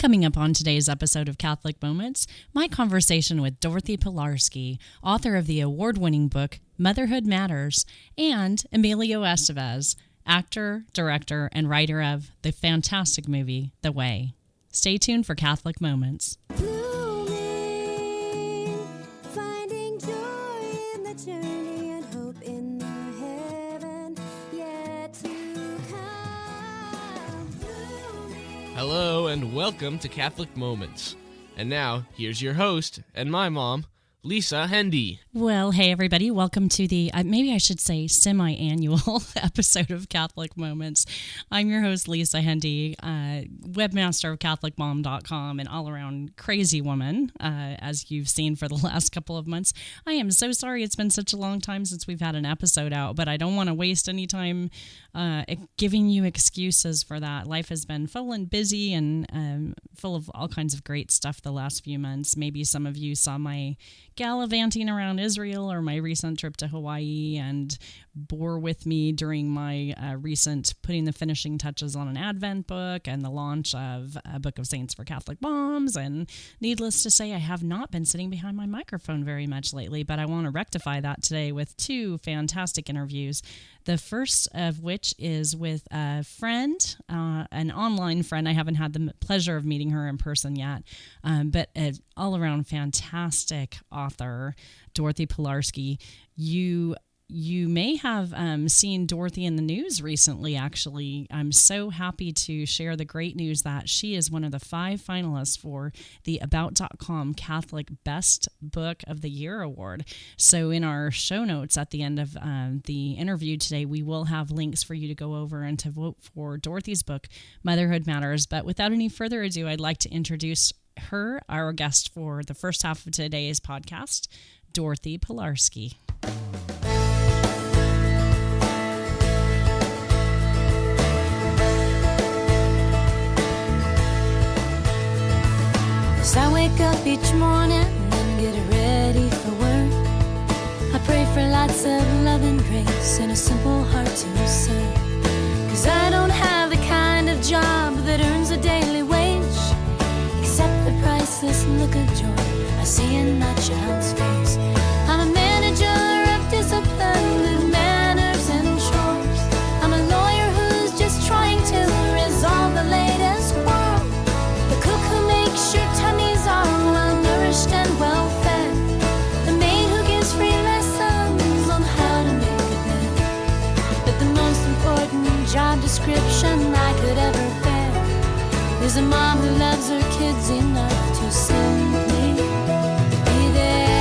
Coming up on today's episode of Catholic Moments, my conversation with Dorothy Pilarski, author of the award-winning book Motherhood Matters, and Emilio Estevez, actor, director, and writer of the fantastic movie The Way. Stay tuned for Catholic Moments. Finding joy in the journey and hope in the heaven yet to come. Hello and welcome to Catholic Moments. And now, here's your host and my mom, Lisa Hendy. Well, hey everybody, welcome to the, maybe I should say semi-annual episode of Catholic Moments. I'm your host, Lisa Hendy, webmaster of CatholicMom.com and all-around crazy woman, as you've seen for the last couple of months. I am so sorry it's been such a long time since we've had an episode out, but I don't want to waste any time giving you excuses for that. Life has been full and busy and full of all kinds of great stuff the last few months. Maybe some of you saw my gallivanting around Israel or my recent trip to Hawaii and bore with me during my recent putting the finishing touches on an Advent book and the launch of a Book of Saints for Catholic Moms. And needless to say, I have not been sitting behind my microphone very much lately, but I want to rectify that today with two fantastic interviews. The first of which is with a friend, an online friend. I haven't had the pleasure of meeting her in person yet, but an all-around fantastic author, Dorothy Pilarski. You may have seen Dorothy in the news recently, actually. I'm so happy to share the great news that she is one of the 5 finalists for the About.com Catholic Best Book of the Year Award. So in our show notes at the end of the interview today, we will have links for you to go over and to vote for Dorothy's book, Motherhood Matters. But without any further ado, I'd like to introduce her, our guest for the first half of today's podcast, Dorothy Pilarski. As I wake up each morning and get ready for work, I pray for lots of love and grace and a simple heart to serve. 'Cause I don't have the kind of job that earns a daily wage, except the priceless look of joy I see in my child's face. I'm a manager of discipline and manners and chores. I'm a lawyer who's just trying to resolve the latest quarrel. The cook who makes sure tummies are well nourished and well fed. The maid who gives free lessons on how to make a bed. But the most important job description I could ever bear is a mom who loves her kids enough to simply be there.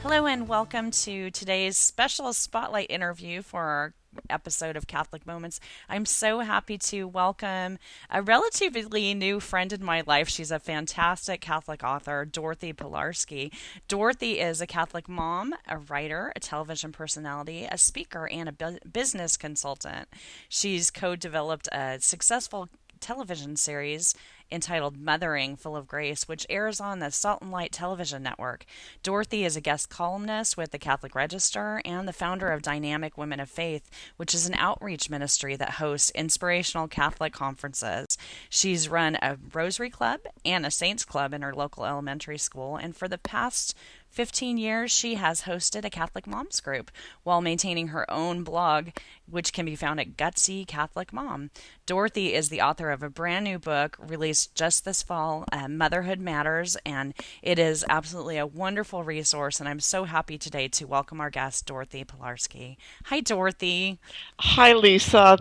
Hello and welcome to today's special spotlight interview for our episode of Catholic Moments. I'm so happy to welcome a relatively new friend in my life. She's a fantastic Catholic author, Dorothy Pilarski. Dorothy is a Catholic mom, a writer, a television personality, a speaker, and a business consultant. She's co-developed a successful television series entitled Mothering Full of Grace, which airs on the Salt and Light television network. Dorothy is a guest columnist with the Catholic Register and the founder of Dynamic Women of Faith, which is an outreach ministry that hosts inspirational Catholic conferences. She's run a Rosary Club and a Saints Club in her local elementary school, and for the past 15 years, she has hosted a Catholic Moms group while maintaining her own blog, which can be found at Gutsy Catholic Mom. Dorothy is the author of a brand new book released just this fall, Motherhood Matters, and it is absolutely a wonderful resource, and I'm so happy today to welcome our guest, Dorothy Pilarski. Hi, Dorothy. Hi, Lisa.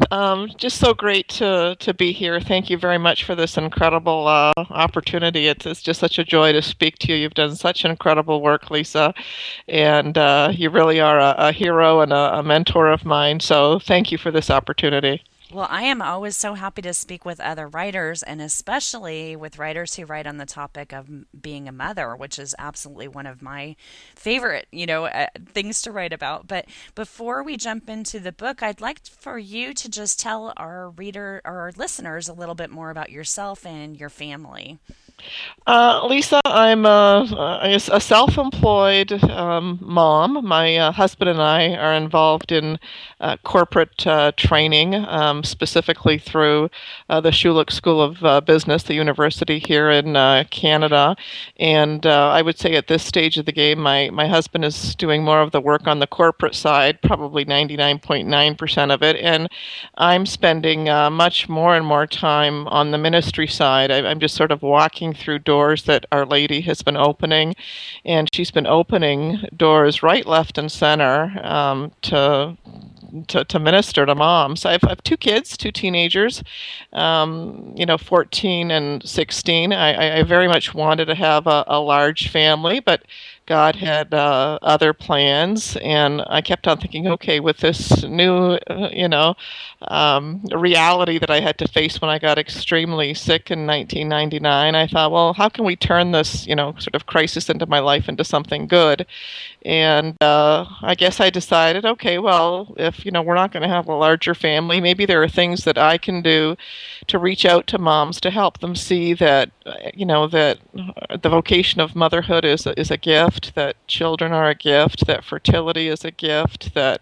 Just so great to be here. Thank you very much for this incredible opportunity. It's just such a joy to speak to you. You've done such incredible work, Lisa, and you really are a hero and a mentor of mine. So thank you for this opportunity. Well, I am always so happy to speak with other writers, and especially with writers who write on the topic of being a mother, which is absolutely one of my favorite, things to write about. But before we jump into the book, I'd like for you to just tell our listeners a little bit more about yourself and your family. Lisa, I'm a self-employed mom. My husband and I are involved in corporate training specifically through the Schulich School of Business, the university here in Canada. And I would say at this stage of the game, my husband is doing more of the work on the corporate side, probably 99.9% of it. And I'm spending much more and more time on the ministry side. I'm just sort of walking through doors that Our Lady has been opening. And she's been opening doors right, left, and center to minister to moms. I have two kids, two teenagers, 14 and 16. I very much wanted to have a large family, but God had other plans, and I kept on thinking, okay, with this new, reality that I had to face when I got extremely sick in 1999, I thought, well, how can we turn this, sort of crisis into my life into something good? And I guess I decided, okay, well, if, we're not going to have a larger family, maybe there are things that I can do to reach out to moms to help them see that, that the vocation of motherhood is a gift, that children are a gift, that fertility is a gift, that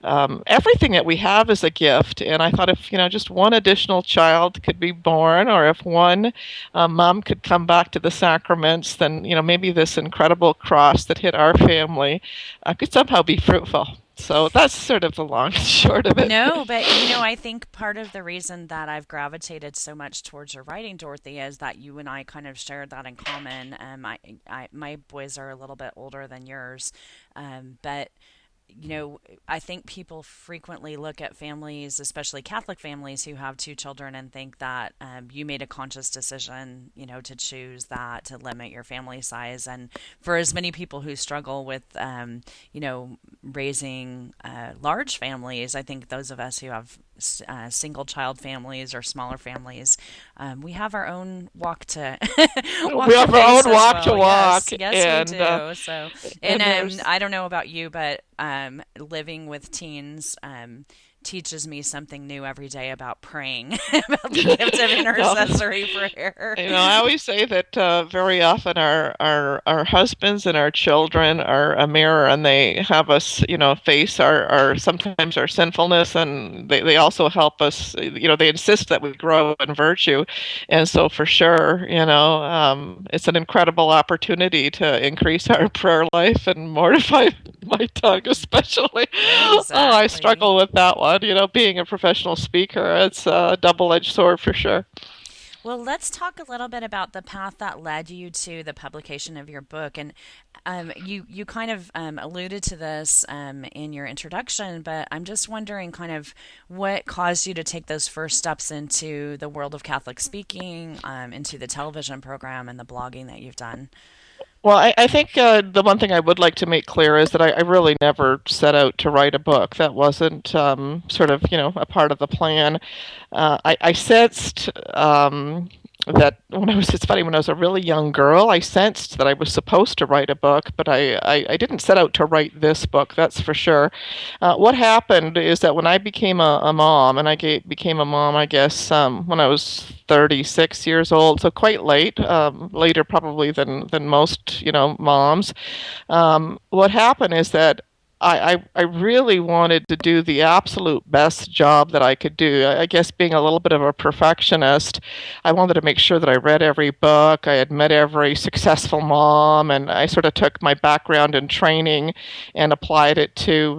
everything that we have is a gift. And I thought if, just one additional child could be born, or if one mom could come back to the sacraments, then, maybe this incredible cross that hit our family could somehow be fruitful. So that's sort of the long and short of it. No, but I think part of the reason that I've gravitated so much towards your writing, Dorothy, is that you and I kind of shared that in common. My boys are a little bit older than yours, but I think people frequently look at families, especially Catholic families who have two children, and think that you made a conscious decision, to choose that, to limit your family size. And for as many people who struggle with, raising large families, I think those of us who have single child families or smaller families, we have our own walk to we have our own walk to walk. Yes, we do. So, and I don't know about you, but living with teens teaches me something new every day about praying, about the gift of intercessory prayer. I always say that very often our husbands and our children are a mirror, and they have us, face our sometimes our sinfulness, and they also help us, they insist that we grow in virtue. And so for sure, it's an incredible opportunity to increase our prayer life and mortify my tongue especially. Exactly. Oh, I struggle with that one. Being a professional speaker, it's a double-edged sword for sure. Well, let's talk a little bit about the path that led you to the publication of your book. And you kind of alluded to this in your introduction, but I'm just wondering kind of what caused you to take those first steps into the world of Catholic speaking, into the television program and the blogging that you've done. Well, I think the one thing I would like to make clear is that I really never set out to write a book. That wasn't sort of, a part of the plan. I sensed that it's funny, when I was a really young girl, I sensed that I was supposed to write a book, but I didn't set out to write this book, that's for sure. What happened is that when I became a mom, and I became a mom, I guess, when I was 36 years old, so quite late, later probably than most, moms. What happened is that I really wanted to do the absolute best job that I could do. I guess being a little bit of a perfectionist, I wanted to make sure that I read every book, I had met every successful mom, and I sort of took my background and training and applied it to,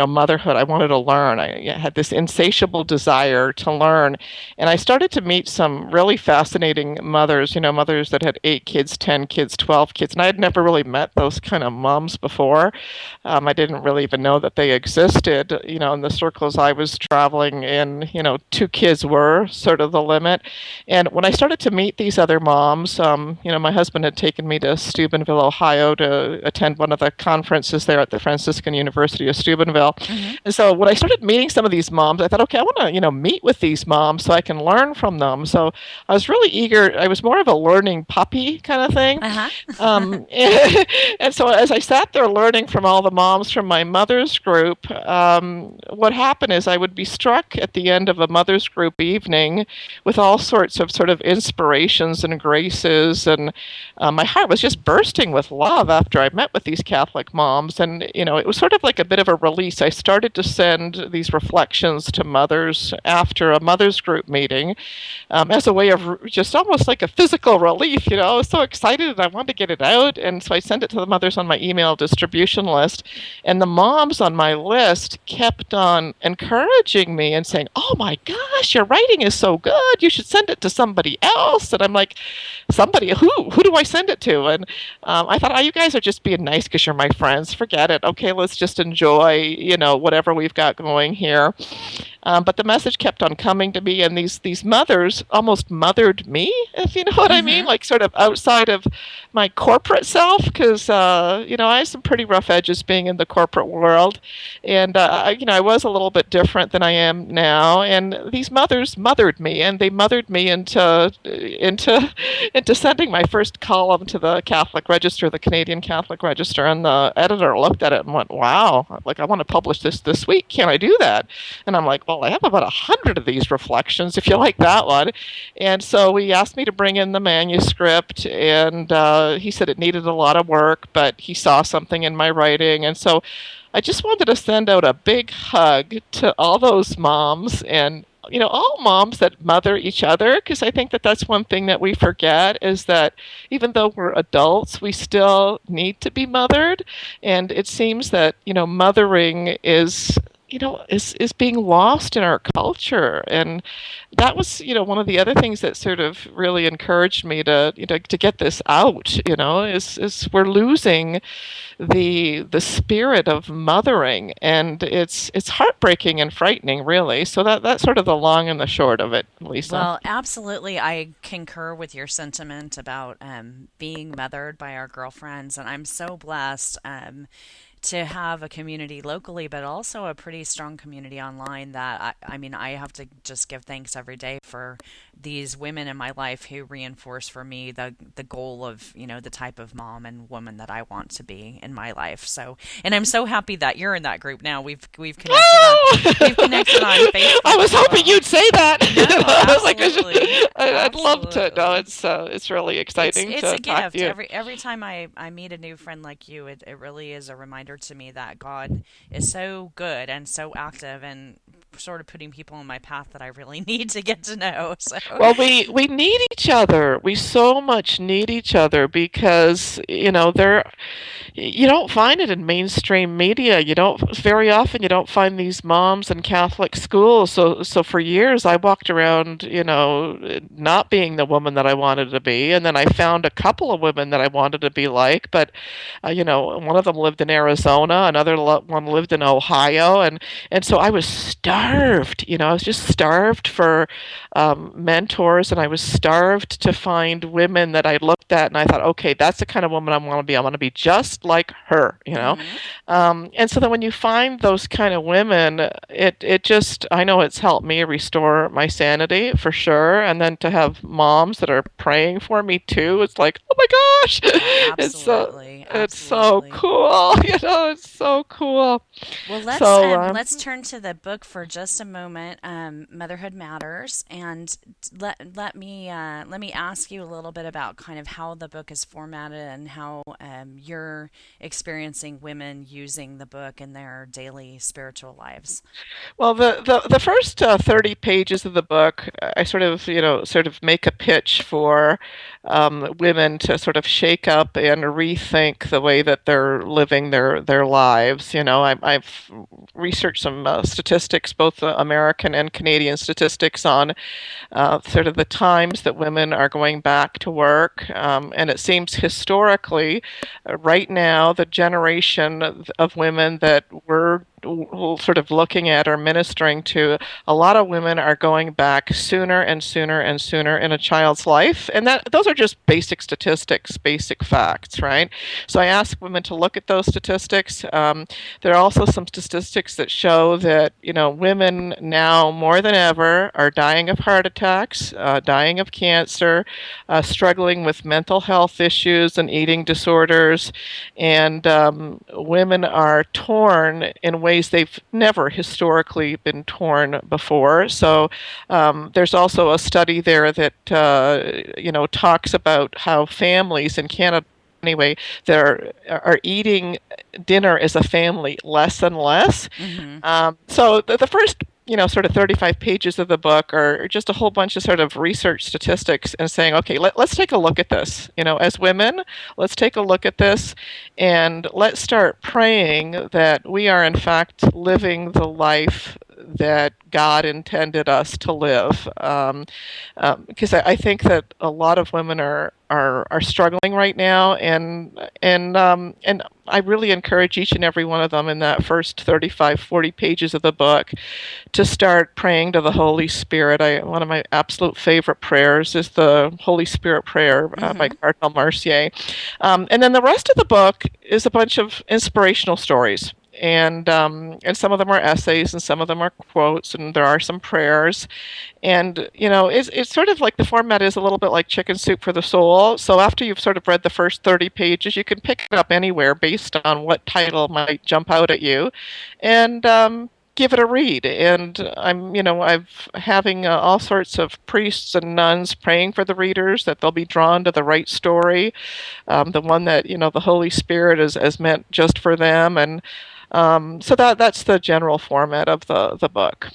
motherhood. I wanted to learn. I had this insatiable desire to learn. And I started to meet some really fascinating mothers, mothers that had 8 kids, 10 kids, 12 kids. And I had never really met those kind of moms before. I didn't really even know that they existed, in the circles I was traveling in, 2 kids were sort of the limit. And when I started to meet these other moms, my husband had taken me to Steubenville, Ohio to attend one of the conferences there at the Franciscan University of Steubenville. Mm-hmm. And so when I started meeting some of these moms, I thought, okay, I want to, meet with these moms so I can learn from them. So I was really eager. I was more of a learning puppy kind of thing. Uh-huh. And so as I sat there learning from all the moms, moms from my mother's group, what happened is I would be struck at the end of a mother's group evening with all sorts of sort of inspirations and graces, and my heart was just bursting with love after I met with these Catholic moms. And, it was sort of like a bit of a release. I started to send these reflections to mothers after a mother's group meeting as a way of just almost like a physical relief. I was so excited and I wanted to get it out. And so I sent it to the mothers on my email distribution list. And the moms on my list kept on encouraging me and saying, "Oh my gosh, your writing is so good. You should send it to somebody else." And I'm like, "Somebody? Who? Who do I send it to?" And I thought, "Oh, you guys are just being nice because you're my friends. Forget it. Okay, let's just enjoy, whatever we've got going here." But the message kept on coming to me, and these mothers almost mothered me, if you know what I mean, like sort of outside of my corporate self, because I had some pretty rough edges being in the corporate world, and I was a little bit different than I am now. And these mothers mothered me, and they mothered me into sending my first column to the Catholic Register, the Canadian Catholic Register, and the editor looked at it and went, "Wow, like I want to publish this week. Can I do that?" And I'm like, "Well, I have about 100 of these reflections, if you like that one." And so he asked me to bring in the manuscript, and he said it needed a lot of work, but he saw something in my writing. And so I just wanted to send out a big hug to all those moms, and all moms that mother each other, because I think that that's one thing that we forget, is that even though we're adults, we still need to be mothered. And it seems that, mothering is being lost in our culture. And that was, one of the other things that sort of really encouraged me to get this out, is we're losing the spirit of mothering, and it's heartbreaking and frightening, really. So that's sort of the long and the short of it, Lisa. Well, absolutely. I concur with your sentiment about being mothered by our girlfriends, and I'm so blessed to have a community locally, but also a pretty strong community online that I mean, I have to just give thanks every day for these women in my life who reinforce for me the goal of, the type of mom and woman that I want to be in my life. So, and I'm so happy that you're in that group now. We've connected we've connected on Facebook. I was hoping you'd say that. No, I was like, absolutely. I'd love to. No, it's really exciting It's to a talk gift. to you. Every time I meet a new friend like you, it really is a reminder to me that God is so good and so active and sort of putting people on my path that I really need to get to know. So Well, we need each other. We so much need each other because, you don't find it in mainstream media. You don't find these moms in Catholic schools. So for years I walked around, not being the woman that I wanted to be. And then I found a couple of women that I wanted to be like, but, one of them lived in Arizona, another one lived in Ohio. And so I was starved, I was just starved for mentors, and I was starved to find women that I looked at and I thought, okay, that's the kind of woman I want to be. I want to be just like her, And so then when you find those kind of women, it just, I know it's helped me restore my sanity for sure. And then to have moms that are praying for me too, it's like, oh my gosh, absolutely, it's so cool, it's so cool. Well, let's turn to the book for just a moment. Motherhood Matters, and let me ask you a little bit about kind of how the book is formatted and how you're experiencing women using the book in their daily spiritual lives. Well, the first 30 pages of the book, I sort of make a pitch for women to sort of shake up and rethink the way that they're living their lives. I've researched some statistics, both American and Canadian statistics, on sort of the times that women are going back to work. And it seems historically, right now, the generation of women that were sort of looking at or ministering to, a lot of women are going back sooner and sooner and sooner in a child's life. And those are just basic statistics, basic facts, right? So I ask women to look at those statistics. There are also some statistics that show that, women now more than ever are dying of heart attacks, dying of cancer, struggling with mental health issues and eating disorders. And women are torn in ways they've never historically been torn before. So there's also a study there that talks about how families in Canada anyway that are eating dinner as a family less and less. So the first sort of 35 pages of the book are just a whole bunch of sort of research statistics and saying, okay, let's take a look at this. As women, let's take a look at this and let's start praying that we are in fact living the life that God intended us to live. Because I think that a lot of women are struggling right now, and I really encourage each and every one of them in that first 35, 40 pages of the book to start praying to the Holy Spirit. One of my absolute favorite prayers is the Holy Spirit prayer by Cardinal Mercier. And then the rest of the book is a bunch of inspirational stories. And some of them are essays, and some of them are quotes, and there are some prayers. And, it's sort of like the format is a little bit like Chicken Soup for the Soul. So after you've sort of read the first 30 pages, you can pick it up anywhere based on what title might jump out at you, and give it a read. And I'm having all sorts of priests and nuns praying for the readers that they'll be drawn to the right story, the one that, the Holy Spirit is meant just for them. And so that's the general format of the book.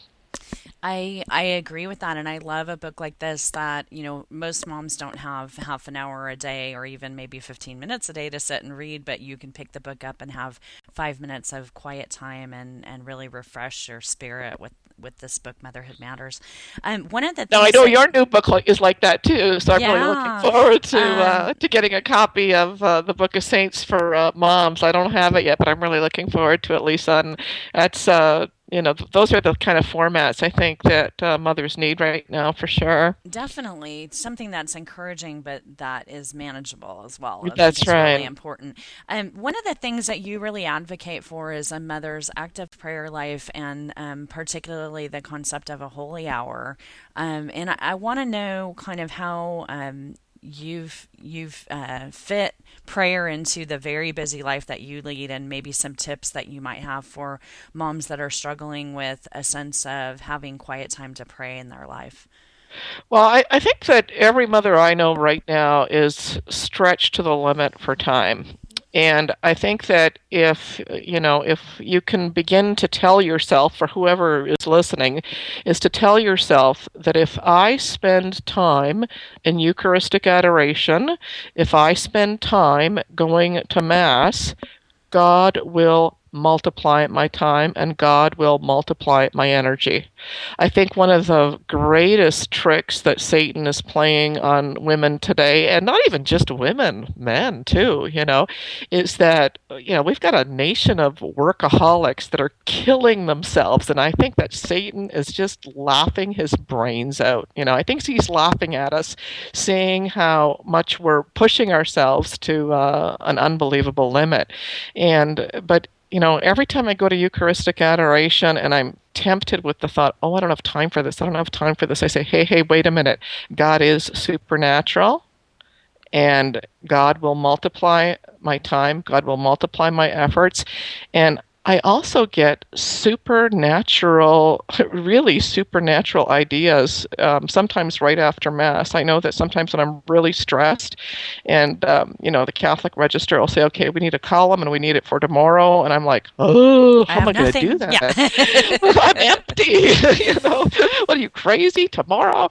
I agree with that, and I love a book like this that, most moms don't have half an hour a day or even maybe 15 minutes a day to sit and read, but you can pick the book up and have 5 minutes of quiet time and really refresh your spirit with this book, Motherhood Matters. One of the things now I know your new book is like that too, so I'm really looking forward to getting a copy of the Book of Saints for moms. I don't have it yet, but I'm really looking forward to it, Lisa. And that's those are the kind of formats I think that mothers need right now, for sure. Definitely something that's encouraging, but that is manageable as well. That's right. Really important. One of the things that you really advocate for is a mother's active prayer life, and particularly the concept of a holy hour. And I want to know kind of how you've fit prayer into the very busy life that you lead, and maybe some tips that you might have for moms that are struggling with a sense of having quiet time to pray in their life. Well, I think that every mother I know right now is stretched to the limit for time. And I think that if you can begin to tell yourself, or whoever is listening, is to tell yourself that if I spend time in Eucharistic adoration, if I spend time going to Mass, God will multiply my time and God will multiply my energy. I think one of the greatest tricks that Satan is playing on women today, and not even just women, men too, is that, we've got a nation of workaholics that are killing themselves. And I think that Satan is just laughing his brains out. I think he's laughing at us, seeing how much we're pushing ourselves to an unbelievable limit. But every time I go to Eucharistic adoration and I'm tempted with the thought, I don't have time for this, I say, hey, wait a minute. God is supernatural, and God will multiply my time. God will multiply my efforts. And I also get really supernatural ideas, sometimes right after Mass. I know that sometimes when I'm really stressed and, the Catholic Register will say, okay, we need a column and we need it for tomorrow. And I'm like, how am I going to do that? Yeah. I'm empty. What are you, crazy? Tomorrow?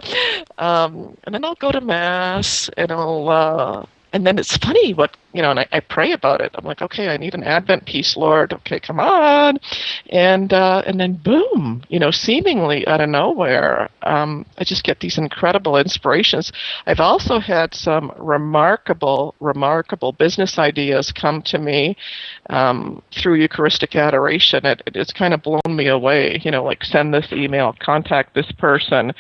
And then I'll go to Mass and And then it's funny and I pray about it. I'm like, okay, I need an Advent piece, Lord. Okay, come on. And then boom, seemingly out of nowhere, I just get these incredible inspirations. I've also had some remarkable business ideas come to me through Eucharistic adoration. It's kind of blown me away, like send this email, contact this person.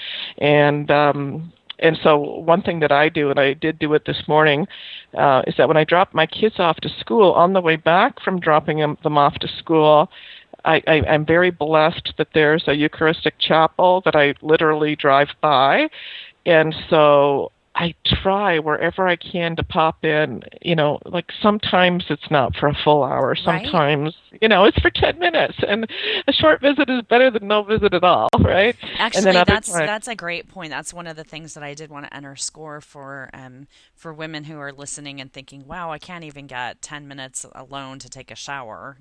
And so one thing that I do, and I did do it this morning, is that when I drop my kids off to school, on the way back from dropping them off to school, I'm very blessed that there's a Eucharistic chapel that I literally drive by. And so I try wherever I can to pop in, like sometimes it's not for a full hour. Sometimes, it's for 10 minutes. And a short visit is better than no visit at all, right? Actually, that's a great point. That's one of the things that I did want to underscore for women who are listening and thinking, wow, I can't even get 10 minutes alone to take a shower,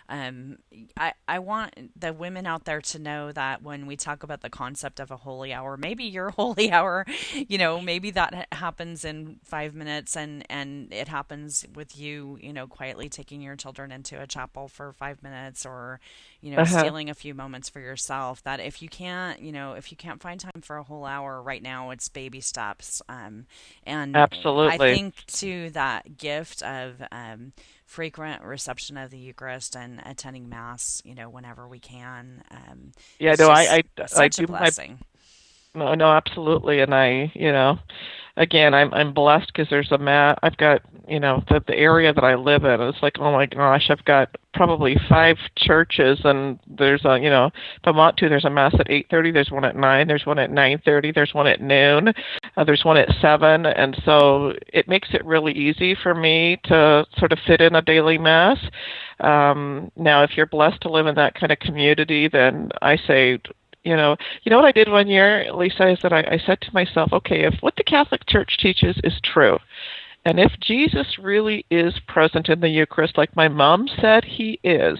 I want the women out there to know that when we talk about the concept of a holy hour, maybe your holy hour, maybe that happens in 5 minutes and it happens with you, quietly taking your children into a chapel for 5 minutes or, stealing a few moments for yourself. That if you can't find time for a whole hour right now, it's baby steps. And absolutely. I think too that gift of frequent reception of the Eucharist and attending Mass, whenever we can. Yeah, no, I such do a blessing. No, absolutely. And again, I'm blessed because there's I've got, the area that I live in, it's like, oh my gosh, I've got probably 5 churches, and there's if I want to, there's a Mass at 8:30, there's one at 9, there's one at 9:30, there's one at noon, there's one at 7, and so it makes it really easy for me to sort of fit in a daily Mass. Now, if you're blessed to live in that kind of community, then I say, what I did one year, Lisa, is that I said to myself, okay, if what the Catholic Church teaches is true, and if Jesus really is present in the Eucharist like my mom said he is,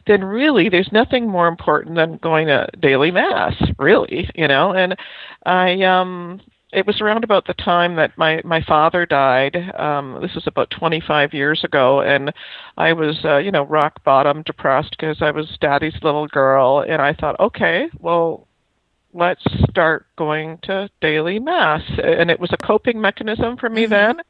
then really there's nothing more important than going to daily Mass, really, And it was around about the time that my father died. This was about 25 years ago, and I was, rock bottom depressed because I was daddy's little girl, and I thought, okay, well, let's start going to daily Mass. And it was a coping mechanism for me then.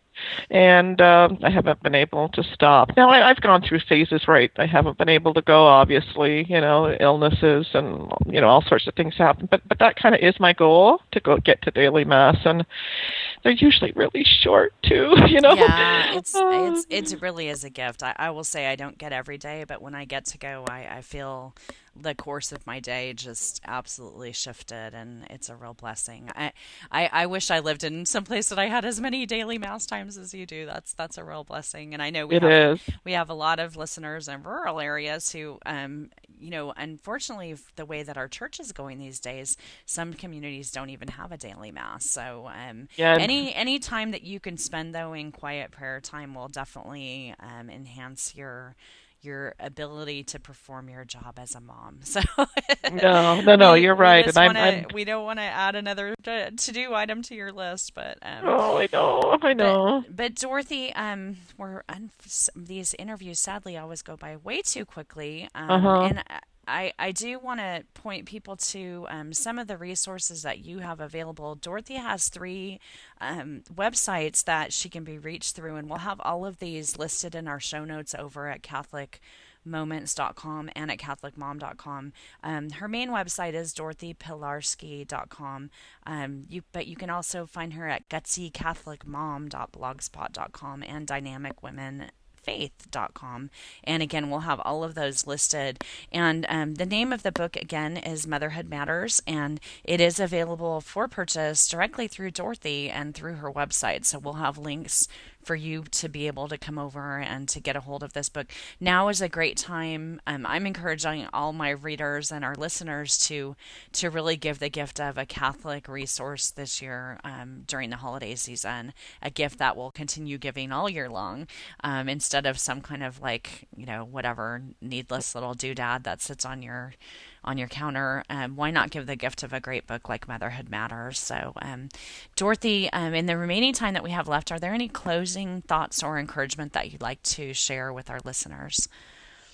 And I haven't been able to stop. Now, I've gone through phases, right? I haven't been able to go, obviously, illnesses and, all sorts of things happen. But that kind of is my goal, to go get to daily Mass. And they're usually really short, too, Yeah, it really is a gift. I will say I don't get every day, but when I get to go, I feel the course of my day just absolutely shifted, and it's a real blessing. I wish I lived in some place that I had as many daily Mass times as you do. That's a real blessing. And I know we have a lot of listeners in rural areas who unfortunately, the way that our church is going these days, some communities don't even have a daily Mass. So any time that you can spend though in quiet prayer time will definitely enhance your ability to perform your job as a mom. So no, you're right. We don't want to add another to-do item to your list, but I know. But Dorothy, these interviews sadly always go by way too quickly, and I do want to point people to some of the resources that you have available. Dorothy has 3 websites that she can be reached through, and we'll have all of these listed in our show notes over at CatholicMoments.com and at CatholicMom.com. Her main website is DorothyPilarski.com, but you can also find her at GutsyCatholicMom.blogspot.com and DynamicWomenFaith.com. And again, we'll have all of those listed. And the name of the book, again, is Motherhood Matters, and it is available for purchase directly through Dorothy and through her website. So we'll have links for you to be able to come over and to get a hold of this book. Now is a great time. I'm encouraging all my readers and our listeners to really give the gift of a Catholic resource this year during the holiday season, a gift that will continue giving all year long, instead of some kind of whatever needless little doodad that sits on your on your counter, why not give the gift of a great book like Motherhood Matters? So, Dorothy, in the remaining time that we have left, are there any closing thoughts or encouragement that you'd like to share with our listeners?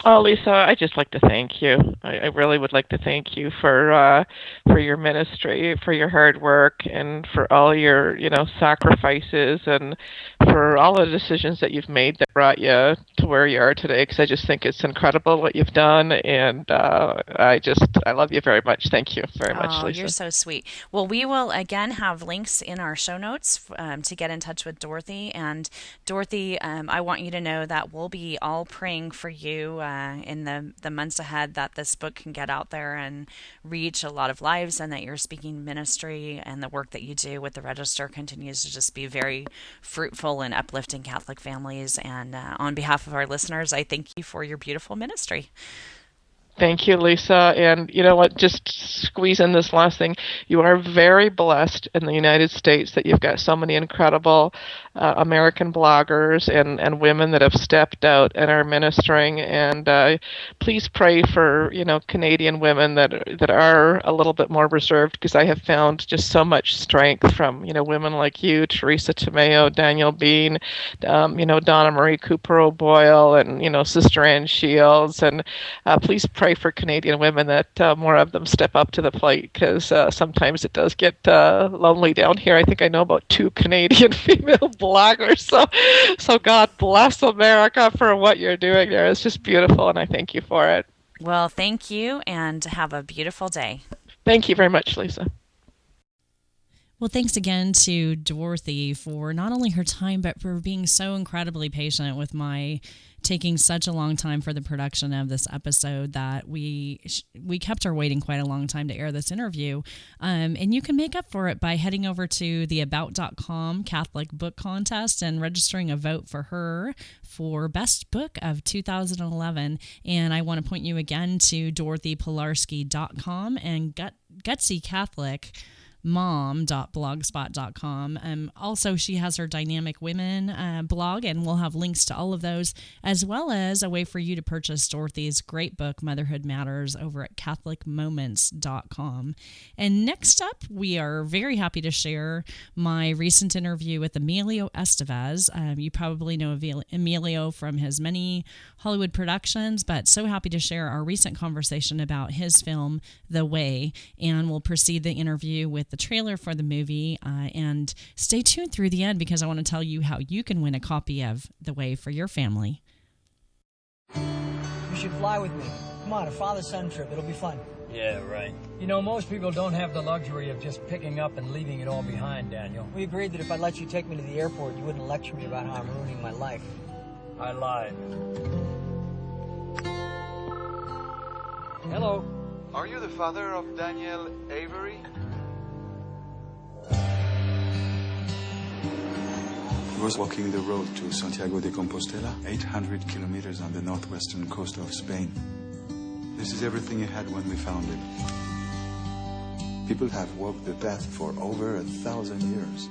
Oh, Lisa, I'd just like to thank you. I really would like to thank you for your ministry, for your hard work, and for all your sacrifices, and for all the decisions that you've made that brought you to where you are today. Because I just think it's incredible what you've done, and I love you very much. Thank you very much, Lisa. You're so sweet. Well, we will again have links in our show notes to get in touch with Dorothy. And Dorothy, I want you to know that we'll be all praying for you in the months ahead, that this book can get out there and reach a lot of lives, and that your speaking ministry and the work that you do with the Register continues to just be very fruitful and uplifting Catholic families. And on behalf of our listeners, I thank you for your beautiful ministry. Thank you, Lisa. And you know what, just squeeze in this last thing. You are very blessed in the United States that you've got so many incredible American bloggers and women that have stepped out and are ministering. And please pray for, Canadian women that are a little bit more reserved, because I have found just so much strength from, women like you, Teresa Tomeo, Daniel Bean, Donna Marie Cooper O'Boyle, and, Sister Ann Shields. And please pray for Canadian women that more of them step up to the plate, because sometimes it does get lonely down here. I think I know about 2 Canadian female bloggers. So God bless America for what you're doing there. It's just beautiful, and I thank you for it. Well, thank you, and have a beautiful day. Thank you very much, Lisa. Well, thanks again to Dorothy for not only her time, but for being so incredibly patient with my taking such a long time for the production of this episode that we kept her waiting quite a long time to air this interview. And you can make up for it by heading over to the about.com Catholic Book Contest and registering a vote for her for Best Book of 2011. And I want to point you again to dorothypilarski.com and Gutsy Catholic mom.blogspot.com. Also, she has her Dynamic Women blog, and we'll have links to all of those, as well as a way for you to purchase Dorothy's great book, Motherhood Matters, over at catholicmoments.com. And next up, we are very happy to share my recent interview with Emilio Estevez. You probably know Emilio from his many Hollywood productions, but so happy to share our recent conversation about his film, The Way, and we'll proceed the interview with the trailer for the movie, and stay tuned through the end, because I want to tell you how you can win a copy of The Way for your family. You should fly with me. Come on, a father-son trip. It'll be fun. Yeah, right. Most people don't have the luxury of just picking up and leaving it all behind, Daniel. We agreed that if I let you take me to the airport, you wouldn't lecture me about how I'm ruining my life. I lied. Hello. Are you the father of Daniel Avery? He was walking the road to Santiago de Compostela, 800 kilometers on the northwestern coast of Spain. This is everything he had when we found him. People have walked the path for over 1,000 years.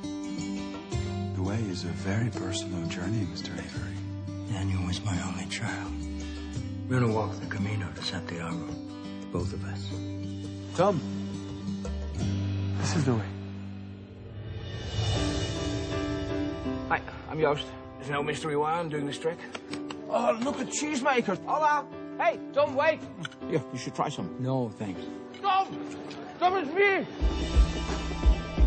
The way is a very personal journey, Mr. Avery. Daniel was my only child. We're gonna walk the Camino to Santiago, both of us. Tom, this is the way. Hi, I'm Joost. There's no mystery why I'm doing this trick. Oh, look at cheesemakers. Hola. Hey, Tom, wait. Yeah, you should try some. No, thanks. Tom! Tom, it's me!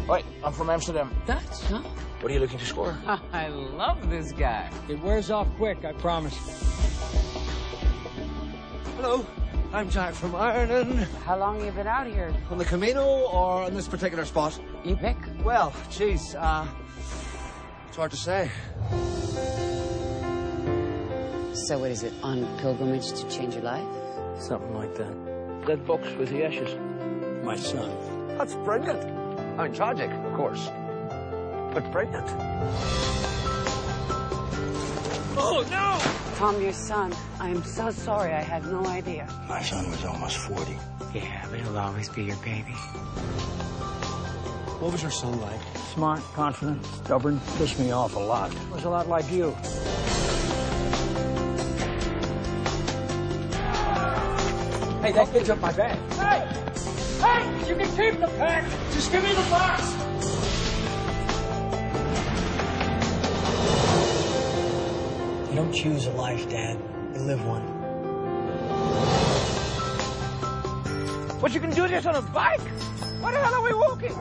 Wait, I'm from Amsterdam. That's huh? What are you looking to score? I love this guy. It wears off quick, I promise. Hello, I'm Jack from Ireland. How long have you been out here? On the Camino or on this particular spot? You pick. Well, geez, it's hard to say. So what is it, on pilgrimage to change your life? Something like that. Dead box with the ashes. My son. That's brilliant. I mean, tragic, of course, but brilliant. Oh, no! Tom, your son. I am so sorry. I had no idea. My son was almost 40. Yeah, but he'll always be your baby. What was your son like? Smart, confident, stubborn. Pissed me off a lot. Was a lot like you. Hey, that kid took my bag. Hey! Hey! You can keep the pack! Just give me the box! You don't choose a life, Dad. You live one. What, you can do this on a bike? What the hell are we walking?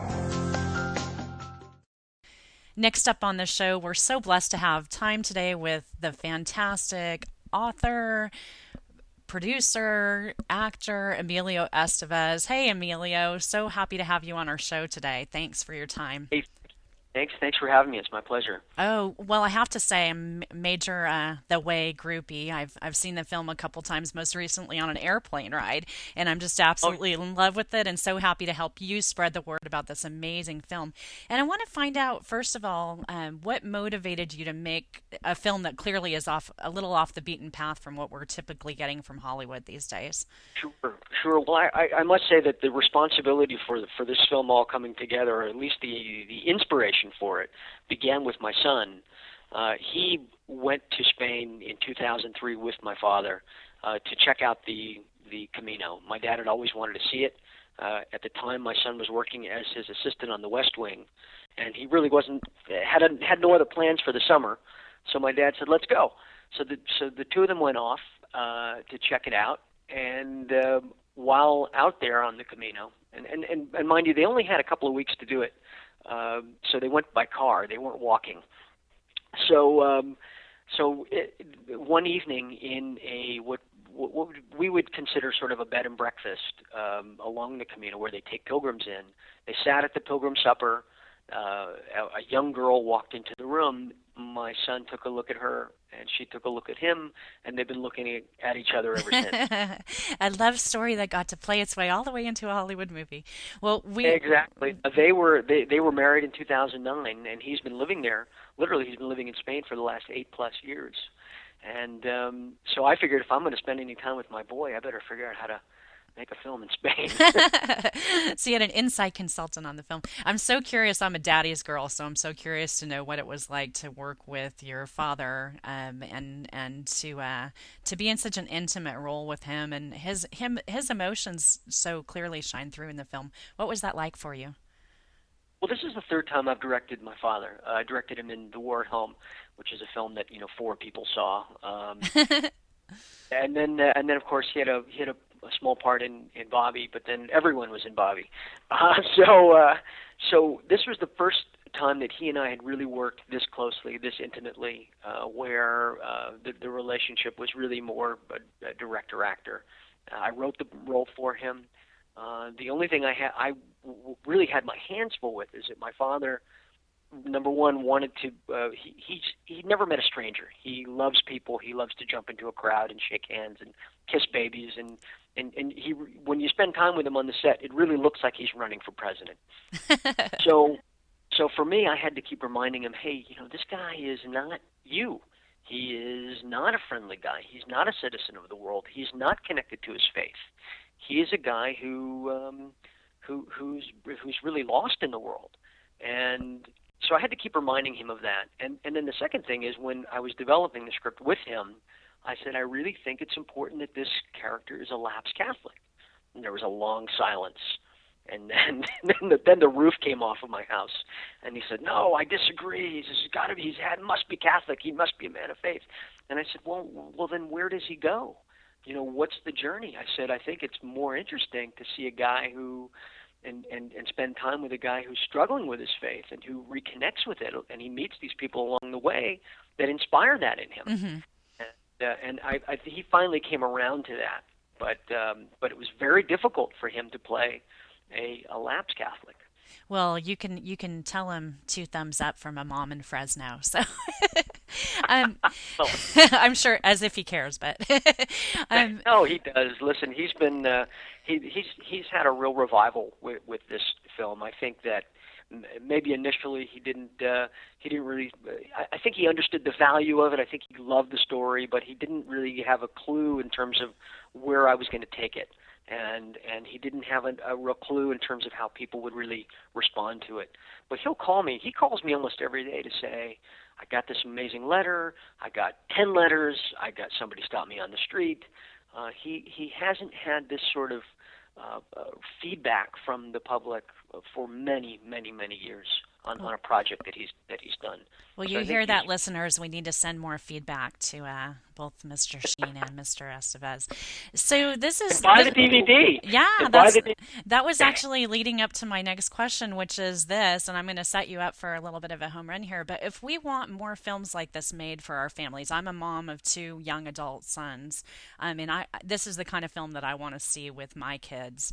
Next up on the show, we're so blessed to have time today with the fantastic author, producer, actor, Emilio Estevez. Hey, Emilio. So happy to have you on our show today. Thanks for your time. Hey, thanks for having me. It's my pleasure. Oh, well, I have to say I'm major The Way groupie. I've seen the film a couple times, most recently on an airplane ride, and I'm just absolutely in love with it and so happy to help you spread the word about this amazing film. And I want to find out, first of all, what motivated you to make a film that clearly is a little off the beaten path from what we're typically getting from Hollywood these days? Sure. Well, I must say that the responsibility for this film all coming together, or at least the inspiration for it, began with my son. He went to Spain in 2003 with my father to check out the Camino. My dad had always wanted to see it. At the time, my son was working as his assistant on the West Wing, and he really had no other plans for the summer. So my dad said, "Let's go." So the two of them went off to check it out, and while out there on the Camino, and mind you, they only had a couple of weeks to do it. So they went by car. They weren't walking. So one evening in what we would consider sort of a bed and breakfast along the Camino, where they take pilgrims in, they sat at the pilgrim supper. A young girl walked into the room. My son took a look at her, and she took a look at him, and they've been looking at each other ever since. A love story that got to play its way all the way into a Hollywood movie. Well, exactly. They were married in 2009, and he's been living there. Literally, he's been living in Spain for the last 8+ years. And so I figured if I'm going to spend any time with my boy, I better figure out how to make a film in Spain. So you had an inside consultant on the film. I'm so curious. I'm a daddy's girl, so I'm so curious to know what it was like to work with your father, and to be in such an intimate role with him, and his emotions so clearly shine through in the film. What was that like for you? Well, this is the third time I've directed my father. I directed him in The War at Home, which is a film that 4 people saw, and then of course he had a small part in Bobby, but then everyone was in Bobby. So this was the first time that he and I had really worked this closely, this intimately, where the relationship was really more a director-actor. I wrote the role for him. The only thing I really had my hands full with is that my father, number one, wanted to. He never met a stranger. He loves people. He loves to jump into a crowd and shake hands and kiss babies. And he, when you spend time with him on the set, it really looks like he's running for president. So for me, I had to keep reminding him, hey, this guy is not you. He is not a friendly guy. He's not a citizen of the world. He's not connected to his faith. He is a guy who's really lost in the world. And so I had to keep reminding him of that. And then the second thing is, when I was developing the script with him, I said, I really think it's important that this character is a lapsed Catholic. And there was a long silence. And then the roof came off of my house. And he said, no, I disagree. He must be Catholic. He must be a man of faith. And I said, well, then where does he go? What's the journey? I said, I think it's more interesting to see a guy who and spend time with a guy who's struggling with his faith and who reconnects with it, and he meets these people along the way that inspire that in him. Mm-hmm. And he finally came around to that, but it was very difficult for him to play a lapsed Catholic. Well, you can tell him 2 thumbs up from a mom in Fresno. So I'm sure, as if he cares, but no, he does. Listen, he's been he's had a real revival with this film. I think that maybe initially he didn't really. I think he understood the value of it. I think he loved the story, but he didn't really have a clue in terms of where I was going to take it. And he didn't have a real clue in terms of how people would really respond to it. But he'll call me. He calls me almost every day to say, I got this amazing letter. I got 10 letters. I got somebody stopped me on the street. he hasn't had this sort of feedback from the public for many, many, many years on a project that he's done. Well, So you I think hear that, listeners. We need to send more feedback to both Mr. Sheen and Mr. Estevez. So this is buy the DVD. Yeah, Buy the that was actually leading up to my next question, which is this, and I'm going to set you up for a little bit of a home run here. But if we want more films like this made for our families, I'm a mom of 2 young adult sons. This is the kind of film that I want to see with my kids.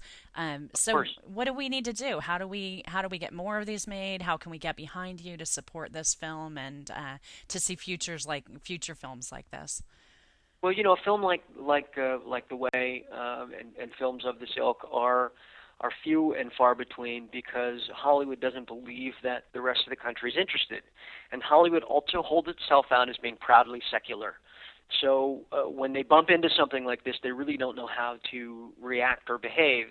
So what do we need to do? How do we get more of these made? How can we get behind you to support this film and to see future films like this? Well, a film like The Way and films of this ilk are few and far between because Hollywood doesn't believe that the rest of the country is interested, and Hollywood also holds itself out as being proudly secular. So when they bump into something like this, they really don't know how to react or behave.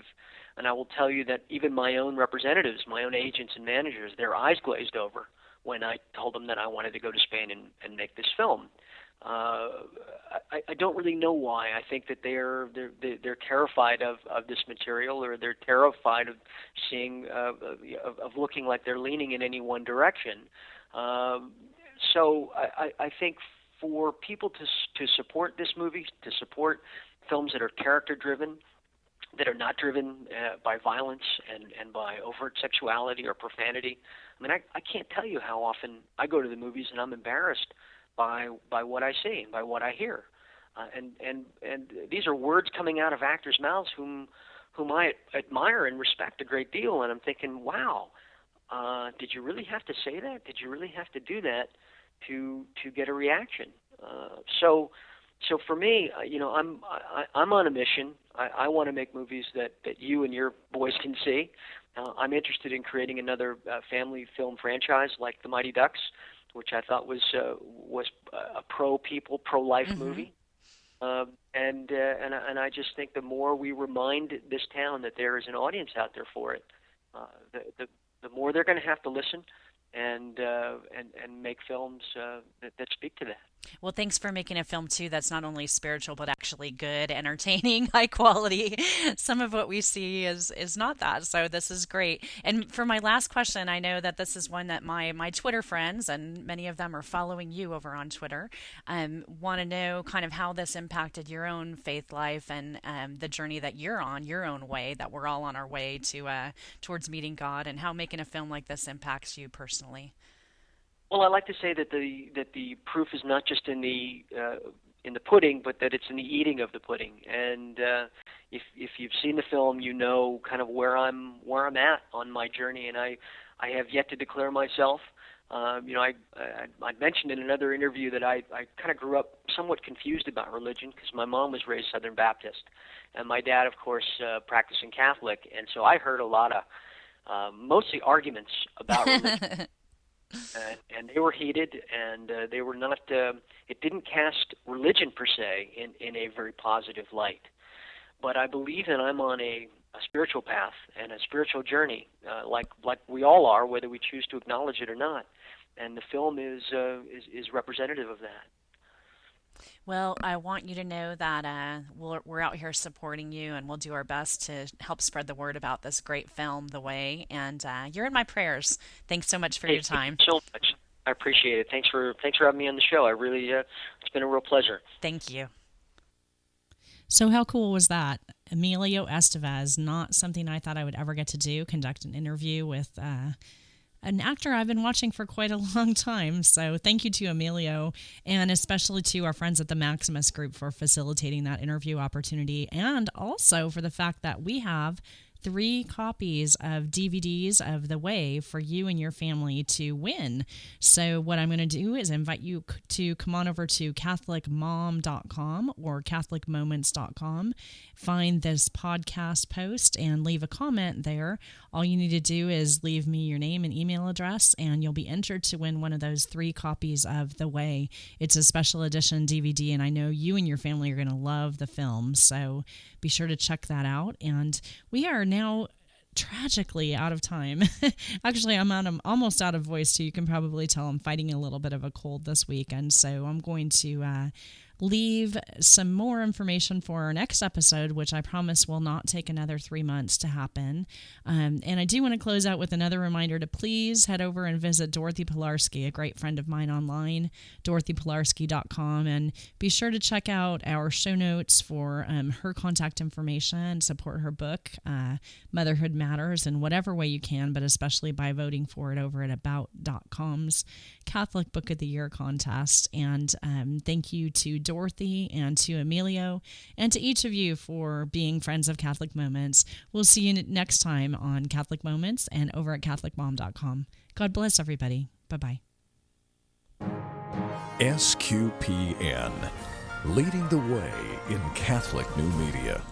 And I will tell you that even my own representatives, my own agents and managers, their eyes glazed over when I told them that I wanted to go to Spain and make this film. I don't really know why. I think that they're terrified of this material, or they're terrified of seeing of looking like they're leaning in any one direction. So I think for people to support this movie, to support films that are character driven, that are not driven by violence and by overt sexuality or profanity. I mean, I can't tell you how often I go to the movies and I'm embarrassed by what I see, by what I hear, and these are words coming out of actors' mouths whom I admire and respect a great deal. And I'm thinking, wow, did you really have to say that? Did you really have to do that to get a reaction? So for me, I'm on a mission. I want to make movies that you and your boys can see. I'm interested in creating another family film franchise like The Mighty Ducks, which I thought was a pro-people, pro-life movie. And I just think the more we remind this town that there is an audience out there for it, the more they're going to have to listen and make films that speak to that. Well, thanks for making a film, too, that's not only spiritual, but actually good, entertaining, high quality. Some of what we see is not that, so this is great. And for my last question, I know that this is one that my Twitter friends, and many of them are following you over on Twitter, want to know kind of how this impacted your own faith life and the journey that you're on, your own way, that we're all on our way to towards meeting God, and how making a film like this impacts you personally. Well, I like to say that the proof is not just in the pudding, but that it's in the eating of the pudding. And if you've seen the film, you know kind of where I'm at on my journey. And I have yet to declare myself. I mentioned in another interview that I kind of grew up somewhat confused about religion because my mom was raised Southern Baptist, and my dad, of course, practicing Catholic. And so I heard a lot of mostly arguments about religion. And they were heated, and they were not. It didn't cast religion per se in a very positive light. But I believe that I'm on a spiritual path and a spiritual journey, like we all are, whether we choose to acknowledge it or not. And the film is representative of that. Well, I want you to know that we're out here supporting you, and we'll do our best to help spread the word about this great film, The Way. And you're in my prayers. Thanks so much for your time. Thank you so much. I appreciate it. Thanks for having me on the show. I really, it's been a real pleasure. Thank you. So how cool was that? Emilio Estevez, not something I thought I would ever get to do, conduct an interview with an actor I've been watching for quite a long time. So thank you to Emilio, and especially to our friends at the Maximus Group for facilitating that interview opportunity, and also for the fact that we have 3 copies of DVDs of The Way for you and your family to win. So what I'm going to do is invite you to come on over to catholicmom.com or catholicmoments.com, find this podcast post and leave a comment there. All you need to do is leave me your name and email address, and you'll be entered to win one of those 3 copies of The Way. It's a special edition DVD, and I know you and your family are going to love the film, so be sure to check that out. And we are now tragically out of time. Actually, I'm almost out of voice too. You can probably tell I'm fighting a little bit of a cold this weekend, so I'm going to leave some more information for our next episode, which I promise will not take another 3 months to happen. And I do want to close out with another reminder to please head over and visit Dorothy Pilarski, a great friend of mine online, dorothypilarski.com, and be sure to check out our show notes for her contact information, support her book, Motherhood Matters, in whatever way you can, but especially by voting for it over at about.com's Catholic Book of the Year contest. And thank you to Dorothy and to Emilio and to each of you for being friends of Catholic Moments. We'll see you next time on Catholic Moments and over at catholicmom.com. God bless everybody. Bye-bye. SQPN, leading the way in Catholic new media.